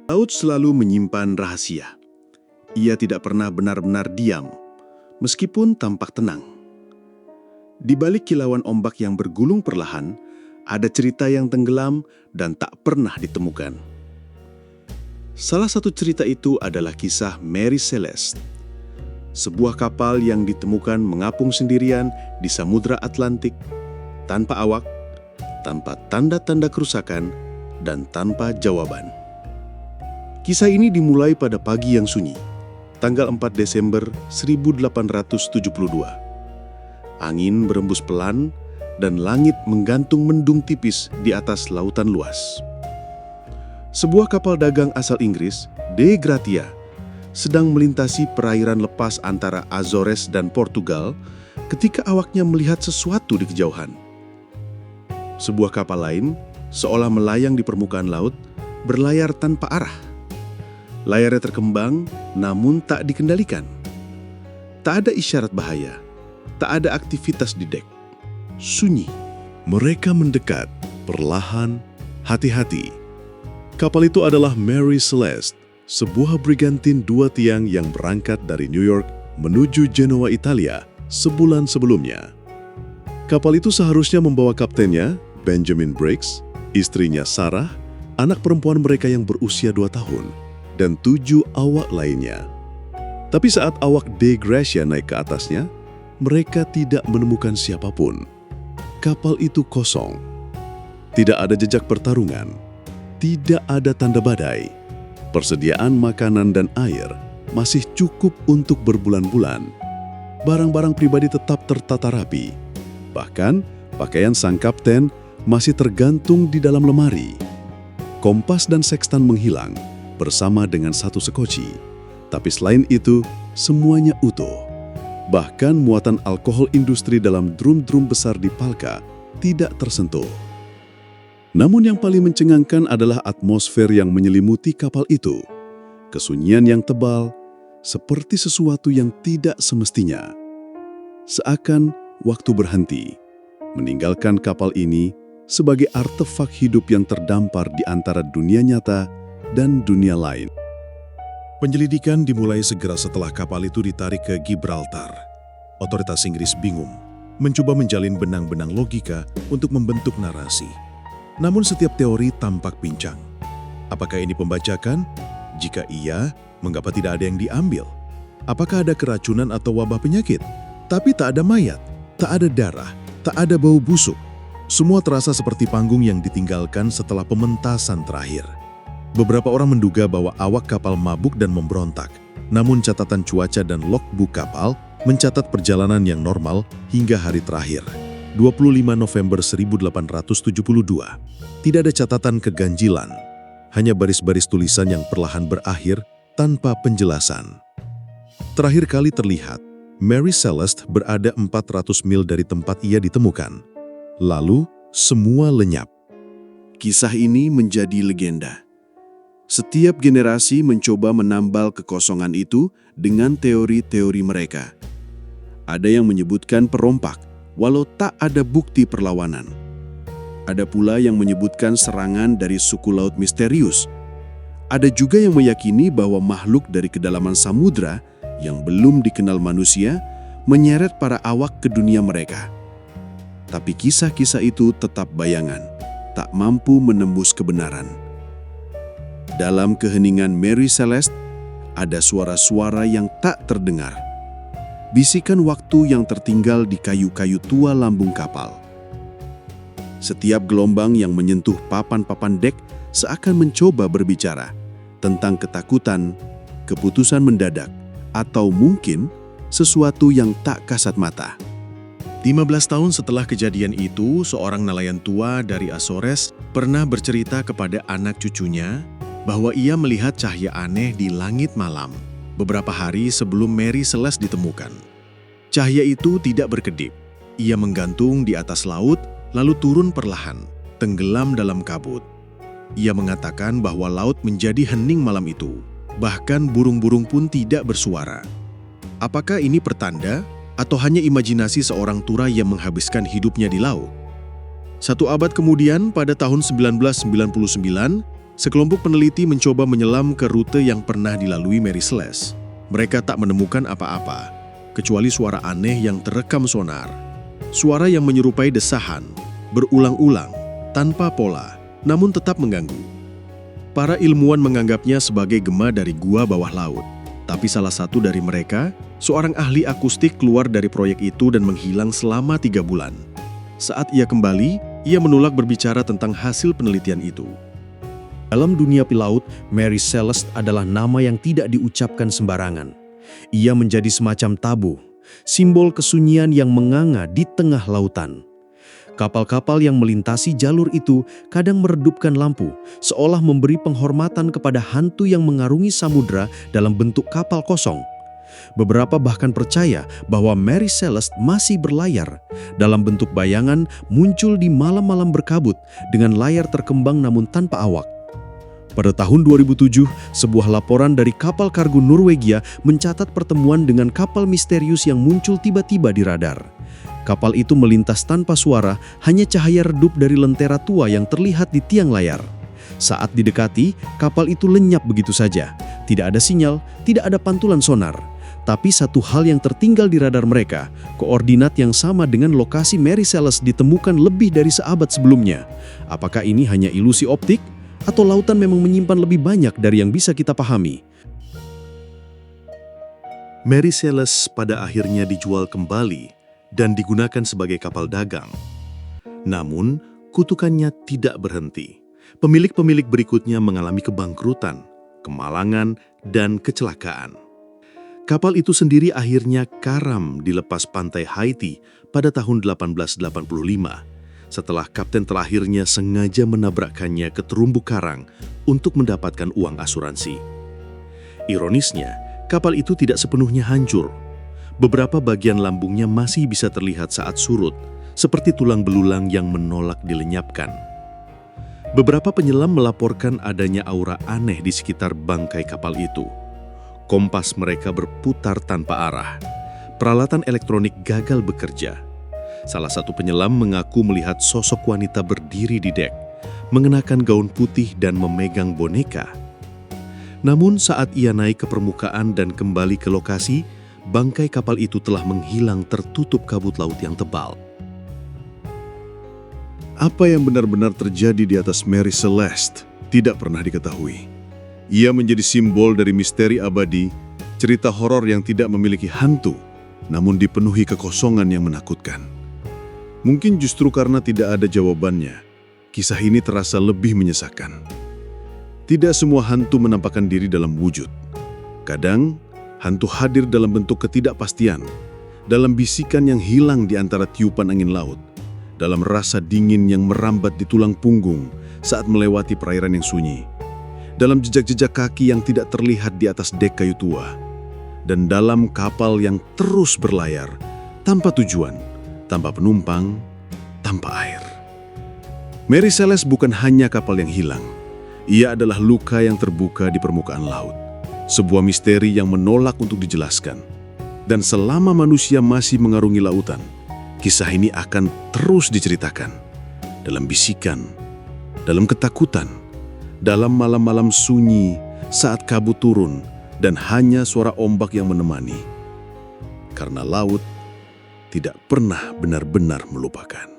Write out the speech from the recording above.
Laut selalu menyimpan rahasia. Ia tidak pernah benar-benar diam, meskipun tampak tenang. Di balik kilauan ombak yang bergulung perlahan, ada cerita yang tenggelam dan tak pernah ditemukan. Salah satu cerita itu adalah kisah Mary Celeste, sebuah kapal yang ditemukan mengapung sendirian di Samudra Atlantik, tanpa awak, tanpa tanda-tanda kerusakan, dan tanpa jawaban. Kisah ini dimulai pada pagi yang sunyi, tanggal 4 Desember 1872. Angin berembus pelan dan langit menggantung mendung tipis di atas lautan luas. Sebuah kapal dagang asal Inggris, De Gratia, sedang melintasi perairan lepas antara Azores dan Portugal ketika awaknya melihat sesuatu di kejauhan. Sebuah kapal lain, seolah melayang di permukaan laut, berlayar tanpa arah. Layarnya terkembang, namun tak dikendalikan. Tak ada isyarat bahaya, tak ada aktivitas di dek. Sunyi. Mereka mendekat, perlahan, hati-hati. Kapal itu adalah Mary Celeste, sebuah brigantin dua tiang yang berangkat dari New York menuju Genoa, Italia, sebulan sebelumnya. Kapal itu seharusnya membawa kaptennya, Benjamin Briggs, istrinya Sarah, anak perempuan mereka yang berusia 2 tahun, dan 7 awak lainnya. Tapi saat awak De Gratia naik ke atasnya, mereka tidak menemukan siapapun. Kapal itu kosong. Tidak ada jejak pertarungan. Tidak ada tanda badai. Persediaan makanan dan air masih cukup untuk berbulan-bulan. Barang-barang pribadi tetap tertata rapi. Bahkan, pakaian sang kapten masih tergantung di dalam lemari. Kompas dan sekstan menghilang bersama dengan satu sekoci. Tapi selain itu, semuanya utuh. Bahkan muatan alkohol industri dalam drum-drum besar di Palka tidak tersentuh. Namun yang paling mencengangkan adalah atmosfer yang menyelimuti kapal itu. Kesunyian yang tebal, seperti sesuatu yang tidak semestinya. Seakan waktu berhenti, meninggalkan kapal ini sebagai artefak hidup yang terdampar di antara dunia nyata dan dunia lain. Penyelidikan dimulai segera setelah kapal itu ditarik ke Gibraltar. Otoritas Inggris bingung, mencoba menjalin benang-benang logika untuk membentuk narasi. Namun setiap teori tampak pincang. Apakah ini pembajakan? Jika iya, mengapa tidak ada yang diambil? Apakah ada keracunan atau wabah penyakit? Tapi tak ada mayat, tak ada darah, tak ada bau busuk. Semua terasa seperti panggung yang ditinggalkan setelah pementasan terakhir. Beberapa orang menduga bahwa awak kapal mabuk dan memberontak. Namun catatan cuaca dan logbook kapal mencatat perjalanan yang normal hingga hari terakhir, 25 November 1872. Tidak ada catatan keganjilan, hanya baris-baris tulisan yang perlahan berakhir tanpa penjelasan. Terakhir kali terlihat, Mary Celeste berada 400 mil dari tempat ia ditemukan. Lalu, semua lenyap. Kisah ini menjadi legenda. Setiap generasi mencoba menambal kekosongan itu dengan teori-teori mereka. Ada yang menyebutkan perompak, walau tak ada bukti perlawanan. Ada pula yang menyebutkan serangan dari suku laut misterius. Ada juga yang meyakini bahwa makhluk dari kedalaman samudra yang belum dikenal manusia menyeret para awak ke dunia mereka. Tapi kisah-kisah itu tetap bayangan, tak mampu menembus kebenaran. Dalam keheningan Mary Celeste, ada suara-suara yang tak terdengar. Bisikan waktu yang tertinggal di kayu-kayu tua lambung kapal. Setiap gelombang yang menyentuh papan-papan dek seakan mencoba berbicara tentang ketakutan, keputusan mendadak, atau mungkin sesuatu yang tak kasat mata. 15 tahun setelah kejadian itu, seorang nelayan tua dari Azores pernah bercerita kepada anak cucunya bahwa ia melihat cahaya aneh di langit malam beberapa hari sebelum Mary Celeste ditemukan. Cahaya itu tidak berkedip. Ia menggantung di atas laut, lalu turun perlahan, tenggelam dalam kabut. Ia mengatakan bahwa laut menjadi hening malam itu. Bahkan burung-burung pun tidak bersuara. Apakah ini pertanda atau hanya imajinasi seorang tura yang menghabiskan hidupnya di laut? 1 abad kemudian, pada tahun 1999, Sekelompok peneliti mencoba menyelam ke rute yang pernah dilalui Mary Celeste. Mereka tak menemukan apa-apa, kecuali suara aneh yang terekam sonar. Suara yang menyerupai desahan, berulang-ulang, tanpa pola, namun tetap mengganggu. Para ilmuwan menganggapnya sebagai gema dari gua bawah laut. Tapi salah satu dari mereka, seorang ahli akustik, keluar dari proyek itu dan menghilang selama 3 bulan. Saat ia kembali, ia menolak berbicara tentang hasil penelitian itu. Dalam dunia pelaut, Mary Celeste adalah nama yang tidak diucapkan sembarangan. Ia menjadi semacam tabu, simbol kesunyian yang menganga di tengah lautan. Kapal-kapal yang melintasi jalur itu kadang meredupkan lampu, seolah memberi penghormatan kepada hantu yang mengarungi samudera dalam bentuk kapal kosong. Beberapa bahkan percaya bahwa Mary Celeste masih berlayar, dalam bentuk bayangan muncul di malam-malam berkabut dengan layar terkembang namun tanpa awak. Pada tahun 2007, sebuah laporan dari kapal kargo Norwegia mencatat pertemuan dengan kapal misterius yang muncul tiba-tiba di radar. Kapal itu melintas tanpa suara, hanya cahaya redup dari lentera tua yang terlihat di tiang layar. Saat didekati, kapal itu lenyap begitu saja. Tidak ada sinyal, tidak ada pantulan sonar. Tapi satu hal yang tertinggal di radar mereka, koordinat yang sama dengan lokasi Mary Celeste ditemukan lebih dari seabad sebelumnya. Apakah ini hanya ilusi optik? Atau lautan memang menyimpan lebih banyak dari yang bisa kita pahami? Mary Celeste pada akhirnya dijual kembali dan digunakan sebagai kapal dagang. Namun, kutukannya tidak berhenti. Pemilik-pemilik berikutnya mengalami kebangkrutan, kemalangan, dan kecelakaan. Kapal itu sendiri akhirnya karam di lepas pantai Haiti pada tahun 1885. Setelah kapten terakhirnya sengaja menabrakkannya ke terumbu karang untuk mendapatkan uang asuransi. Ironisnya, kapal itu tidak sepenuhnya hancur. Beberapa bagian lambungnya masih bisa terlihat saat surut, seperti tulang belulang yang menolak dilenyapkan. Beberapa penyelam melaporkan adanya aura aneh di sekitar bangkai kapal itu. Kompas mereka berputar tanpa arah. Peralatan elektronik gagal bekerja. Salah satu penyelam mengaku melihat sosok wanita berdiri di dek, mengenakan gaun putih dan memegang boneka. Namun saat ia naik ke permukaan dan kembali ke lokasi, bangkai kapal itu telah menghilang tertutup kabut laut yang tebal. Apa yang benar-benar terjadi di atas Mary Celeste tidak pernah diketahui. Ia menjadi simbol dari misteri abadi, cerita horor yang tidak memiliki hantu, namun dipenuhi kekosongan yang menakutkan. Mungkin justru karena tidak ada jawabannya, kisah ini terasa lebih menyesakan. Tidak semua hantu menampakkan diri dalam wujud. Kadang, hantu hadir dalam bentuk ketidakpastian, dalam bisikan yang hilang di antara tiupan angin laut, dalam rasa dingin yang merambat di tulang punggung saat melewati perairan yang sunyi, dalam jejak-jejak kaki yang tidak terlihat di atas dek kayu tua, dan dalam kapal yang terus berlayar, tanpa tujuan, tanpa penumpang, tanpa air. Mary Celeste bukan hanya kapal yang hilang. Ia adalah luka yang terbuka di permukaan laut. Sebuah misteri yang menolak untuk dijelaskan. Dan selama manusia masih mengarungi lautan, kisah ini akan terus diceritakan. Dalam bisikan, dalam ketakutan, dalam malam-malam sunyi saat kabut turun dan hanya suara ombak yang menemani. Karena laut tidak pernah benar-benar melupakan.